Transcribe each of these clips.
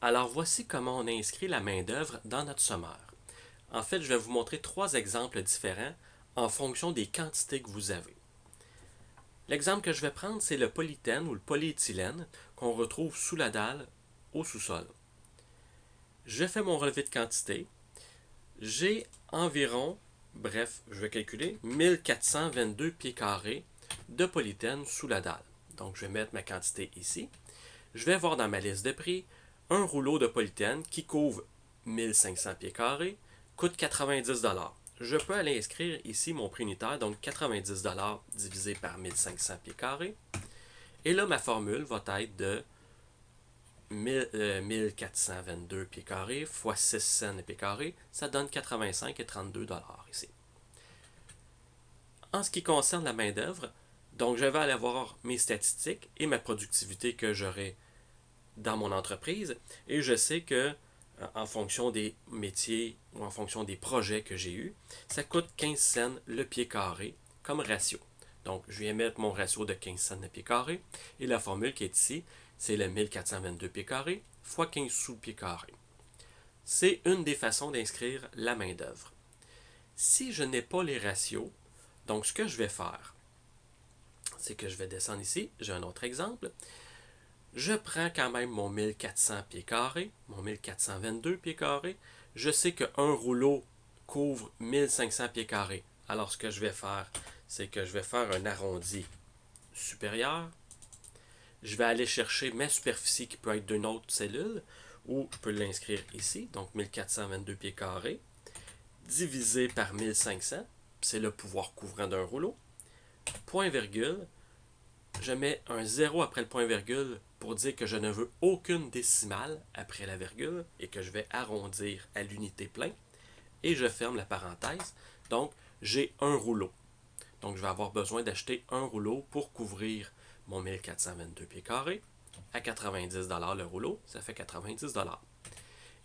Alors voici comment on inscrit la main-d'œuvre dans notre sommaire. En fait, je vais vous montrer trois exemples différents en fonction des quantités que vous avez. L'exemple que je vais prendre, c'est le polythène ou le polyéthylène qu'on retrouve sous la dalle au sous-sol. Je fais mon relevé de quantité. J'ai environ, je vais calculer, 1422 pieds carrés de polythène sous la dalle. Donc je vais mettre ma quantité ici. Je vais voir dans ma liste de prix un rouleau de polythène qui couvre 1500 pieds carrés, coûte 90 dollars. Je peux aller inscrire ici mon prix unitaire, donc 90 dollars divisé par 1500 pieds carrés. Et là, ma formule va être de 1422 pieds carrés fois 6 cents pieds carrés, ça donne 85 et 32 dollars ici. En ce qui concerne la main-d'œuvre, donc je vais aller voir mes statistiques et ma productivité que j'aurai dans mon entreprise et je sais que en fonction des métiers ou en fonction des projets que j'ai eus, ça coûte 15 cents le pied carré comme ratio. Donc, je viens mettre mon ratio de 15 cents le pied carré et la formule qui est ici, c'est le 1422 pieds carrés fois 15 sous pied carré. C'est une des façons d'inscrire la main-d'œuvre. Si je n'ai pas les ratios, donc ce que je vais faire, c'est que je vais descendre ici, j'ai un autre exemple. Je prends quand même mon 1400 pieds carrés, mon 1422 pieds carrés. Je sais qu'un rouleau couvre 1500 pieds carrés. Alors, ce que je vais faire, c'est que je vais faire un arrondi supérieur. Je vais aller chercher ma superficie qui peut être d'une autre cellule, ou je peux l'inscrire ici, donc 1422 pieds carrés, divisé par 1500, c'est le pouvoir couvrant d'un rouleau. Point virgule, je mets un 0 après le point virgule pour dire que je ne veux aucune décimale après la virgule et que je vais arrondir à l'unité plein. Et je ferme la parenthèse. Donc, j'ai un rouleau. Donc, je vais avoir besoin d'acheter un rouleau pour couvrir mon 1422 pieds carrés. À 90 dollars le rouleau, ça fait 90 dollars.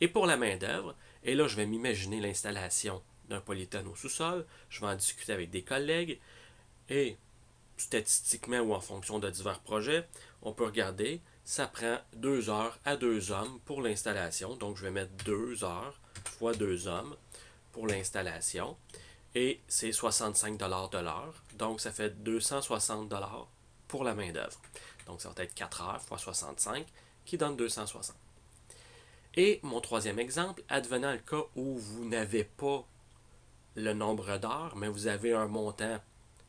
Et pour la main-d'œuvre, et là, je vais m'imaginer l'installation d'un polythène au sous-sol. Je vais en discuter avec des collègues. Et statistiquement ou en fonction de divers projets, on peut regarder, ça prend 2 heures à 2 hommes pour l'installation. Donc, je vais mettre 2 heures fois 2 hommes pour l'installation. Et c'est 65 dollars de l'heure. Donc, ça fait 260 dollars pour la main-d'œuvre. Donc, ça va être 4 heures fois 65 qui donne 260. Et mon troisième exemple, advenant le cas où vous n'avez pas le nombre d'heures, mais vous avez un montant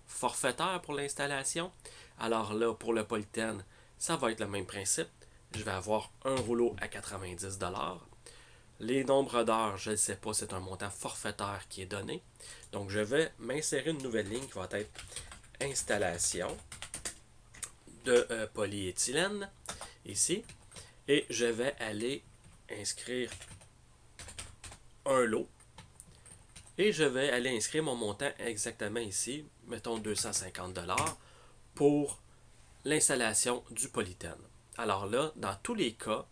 forfaitaire pour l'installation. Alors là, pour le polythène, ça va être le même principe. Je vais avoir un rouleau à 90 dollars. Les nombres d'heures, je ne sais pas, c'est un montant forfaitaire qui est donné. Donc, je vais m'insérer une nouvelle ligne qui va être installation de polyéthylène ici. Et je vais aller inscrire un lot. Et je vais aller inscrire mon montant exactement ici, mettons 250 dollars pour l'installation du polythène. Alors là, dans tous les cas,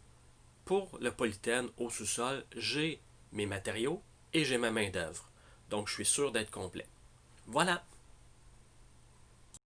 pour le polythène au sous-sol, j'ai mes matériaux et j'ai ma main-d'œuvre. Donc, je suis sûr d'être complet. Voilà!